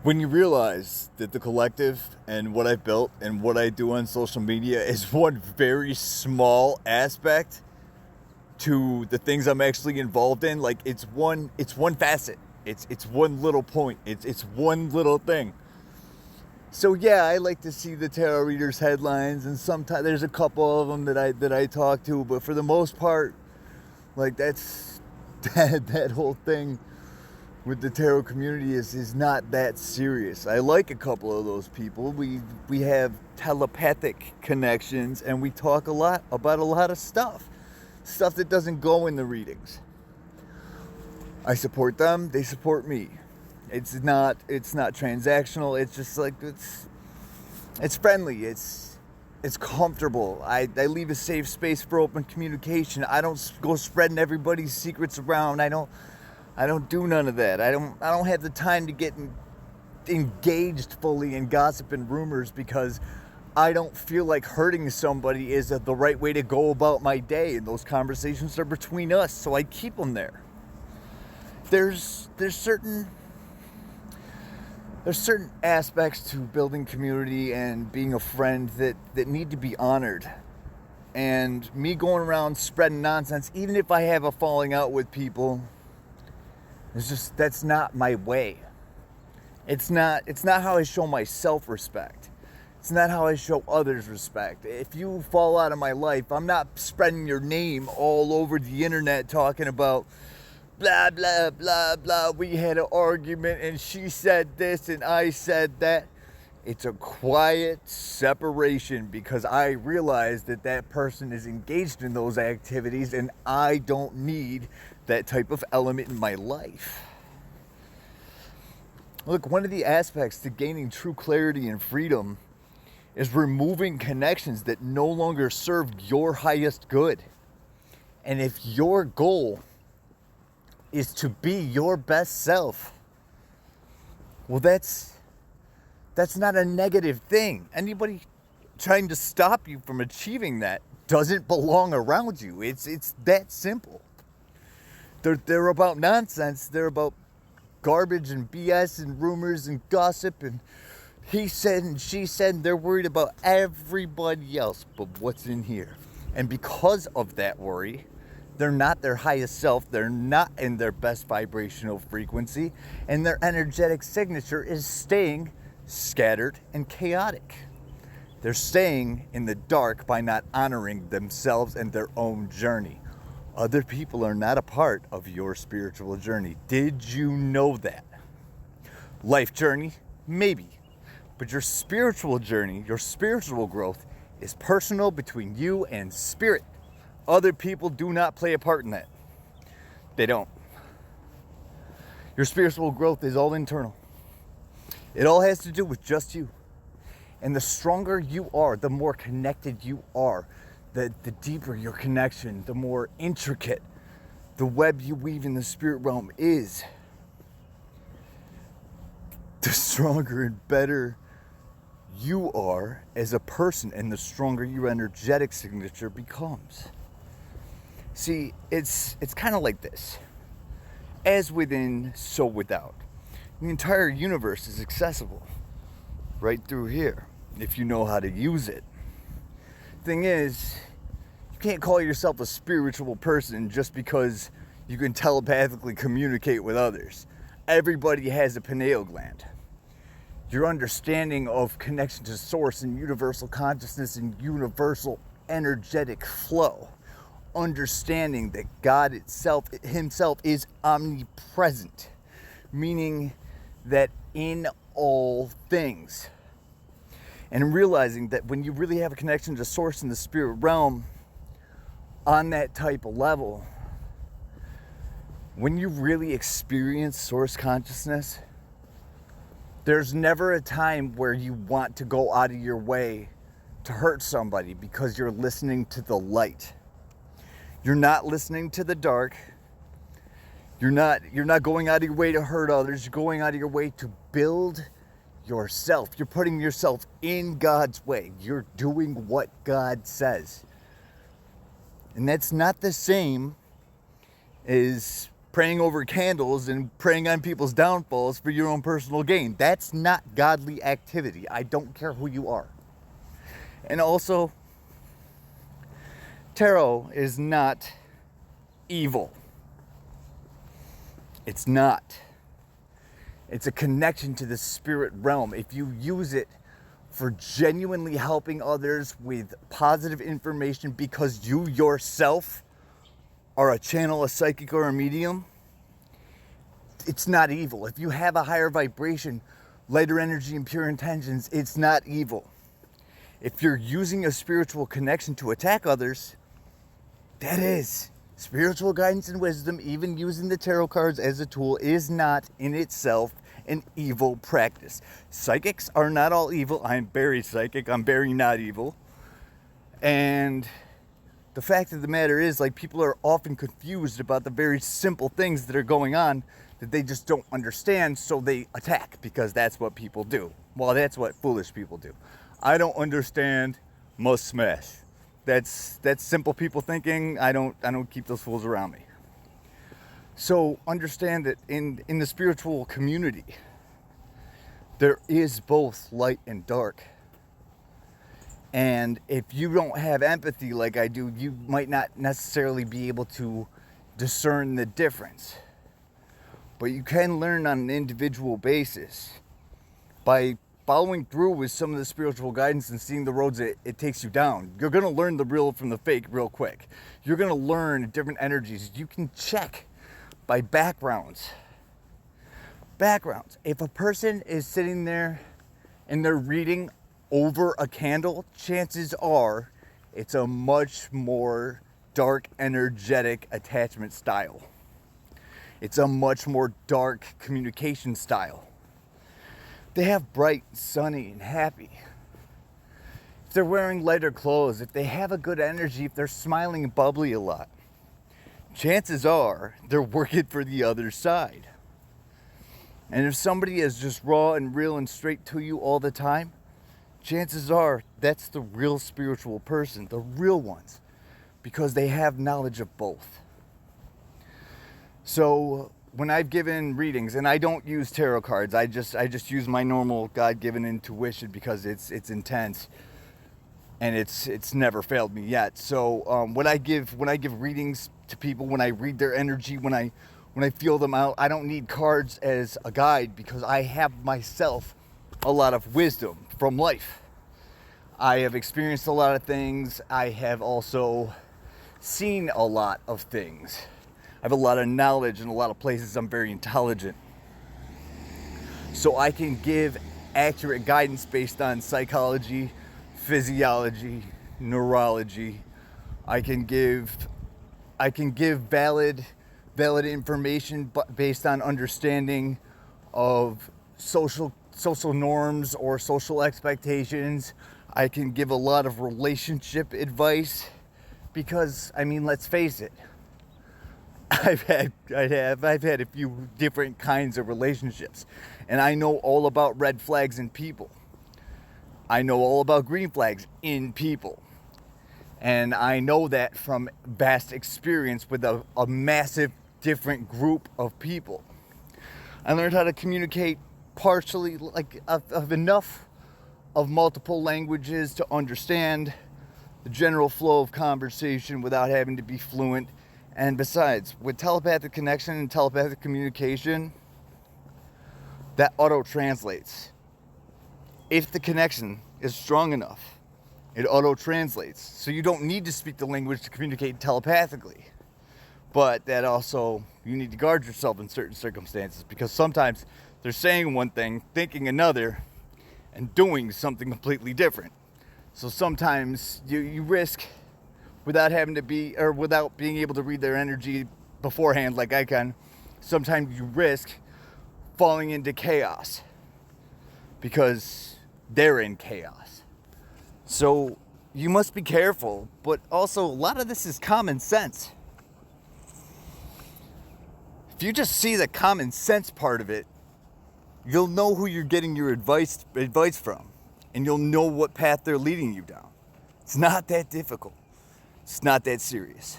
When you realize that the collective and what I've built and what I do on social media is one very small aspect to the things I'm actually involved in, like it's one facet. It's one little point. It's one little thing. So yeah, I like to see the tarot readers headlines, and sometimes there's a couple of them that I talk to, but for the most part, like that's that whole thing with the tarot community is not that serious. I like a couple of those people. We have telepathic connections, and we talk a lot about a lot of stuff that doesn't go in the readings. I support them, they support me. It's not transactional. It's just like it's friendly. It's comfortable. I leave a safe space for open communication. I don't go spreading everybody's secrets around. I don't do none of that. I don't have the time to get engaged fully in gossip and rumors, because I don't feel like hurting somebody is the right way to go about my day, and those conversations are between us, so I keep them there. There's certain aspects to building community and being a friend that need to be honored. And me going around spreading nonsense, even if I have a falling out with people, that's not my way. It's not how I show my self-respect. It's not how I show others respect. If you fall out of my life, I'm not spreading your name all over the internet talking about blah, blah, blah, blah. We had an argument and she said this and I said that. It's a quiet separation, because I realize that person is engaged in those activities, and I don't need that type of element in my life. Look, one of the aspects to gaining true clarity and freedom is removing connections that no longer serve your highest good. And if your goal is to be your best self, well, that's not a negative thing. Anybody trying to stop you from achieving that doesn't belong around you. It's that simple. They're about nonsense. They're about garbage and BS and rumors and gossip and he said and she said. They're worried about everybody else but what's in here. And because of that worry, they're not their highest self. They're not in their best vibrational frequency. And their energetic signature is staying scattered and chaotic. They're staying in the dark by not honoring themselves and their own journey. Other people are not a part of your spiritual journey. Did you know that? Life journey, maybe. But your spiritual journey, your spiritual growth is personal between you and spirit. Other people do not play a part in that. They don't. Your spiritual growth is all internal. It all has to do with just you. And the stronger you are, the more connected you are, the deeper your connection, the more intricate the web you weave in the spirit realm is, the stronger and better you are as a person, and the stronger your energetic signature becomes. See, it's kind of like this. As within, so without. The entire universe is accessible right through here if you know how to use it. Thing is, you can't call yourself a spiritual person just because you can telepathically communicate with others. Everybody has a pineal gland. Your understanding of connection to source and universal consciousness and universal energetic flow, understanding that God himself is omnipresent, meaning that in all things. And realizing that when you really have a connection to source in the spirit realm on that type of level, when you really experience source consciousness, there's never a time where you want to go out of your way to hurt somebody, because you're listening to the light. You're not listening to the dark. You're not going out of your way to hurt others. You're going out of your way to build yourself. You're putting yourself in God's way. You're doing what God says. And that's not the same as praying over candles and praying on people's downfalls for your own personal gain. That's not godly activity. I don't care who you are. And also, tarot is not evil. It's not. It's a connection to the spirit realm. If you use it for genuinely helping others with positive information because you yourself are a channel, a psychic, or a medium, it's not evil. If you have a higher vibration, lighter energy, and pure intentions, it's not evil. If you're using a spiritual connection to attack others, that is. Spiritual guidance and wisdom, even using the tarot cards as a tool, is not in itself an evil practice. Psychics are not all evil. I'm very psychic. I'm very not evil. And the fact of the matter is, like, people are often confused about the very simple things that are going on that they just don't understand, so they attack because that's what people do. Well, that's what foolish people do. I don't understand, must smash. That's simple people thinking. I don't keep those fools around me. So understand that in the spiritual community, there is both light and dark. And if you don't have empathy like I do, you might not necessarily be able to discern the difference. But you can learn on an individual basis by following through with some of the spiritual guidance and seeing the roads it takes you down. You're going to learn the real from the fake real quick. You're going to learn different energies. You can check by backgrounds. Backgrounds. If a person is sitting there and they're reading over a candle, chances are it's a much more dark, energetic attachment style. It's a much more dark communication style. They have bright, sunny, and happy. If they're wearing lighter clothes, if they have a good energy, if they're smiling and bubbly a lot, chances are they're working for the other side. And if somebody is just raw and real and straight to you all the time, chances are that's the real spiritual person, the real ones, because they have knowledge of both. So when I've given readings, and I don't use tarot cards, I just use my normal God-given intuition because it's intense, and it's never failed me yet. So when I give readings to people, when I read their energy, when I feel them out, I don't need cards as a guide because I have myself a lot of wisdom from life. I have experienced a lot of things. I have also seen a lot of things. I have a lot of knowledge in a lot of places. I'm very intelligent. So I can give accurate guidance based on psychology, physiology, neurology. I can give valid information based on understanding of social norms or social expectations. I can give a lot of relationship advice because, I mean, let's face it, I've had a few different kinds of relationships, and I know all about red flags in people. I know all about green flags in people. And I know that from vast experience with a massive different group of people. I learned how to communicate partially, like of enough of multiple languages to understand the general flow of conversation without having to be fluent. And besides, with telepathic connection and telepathic communication, that auto-translates. If the connection is strong enough, it auto-translates. So you don't need to speak the language to communicate telepathically. But that also, you need to guard yourself in certain circumstances because sometimes they're saying one thing, thinking another, and doing something completely different. So sometimes you risk, without being able to read their energy beforehand like I can, sometimes you risk falling into chaos because they're in chaos. So you must be careful, but also a lot of this is common sense. If you just see the common sense part of it, you'll know who you're getting your advice from, and you'll know what path they're leading you down. It's not that difficult. It's not that serious.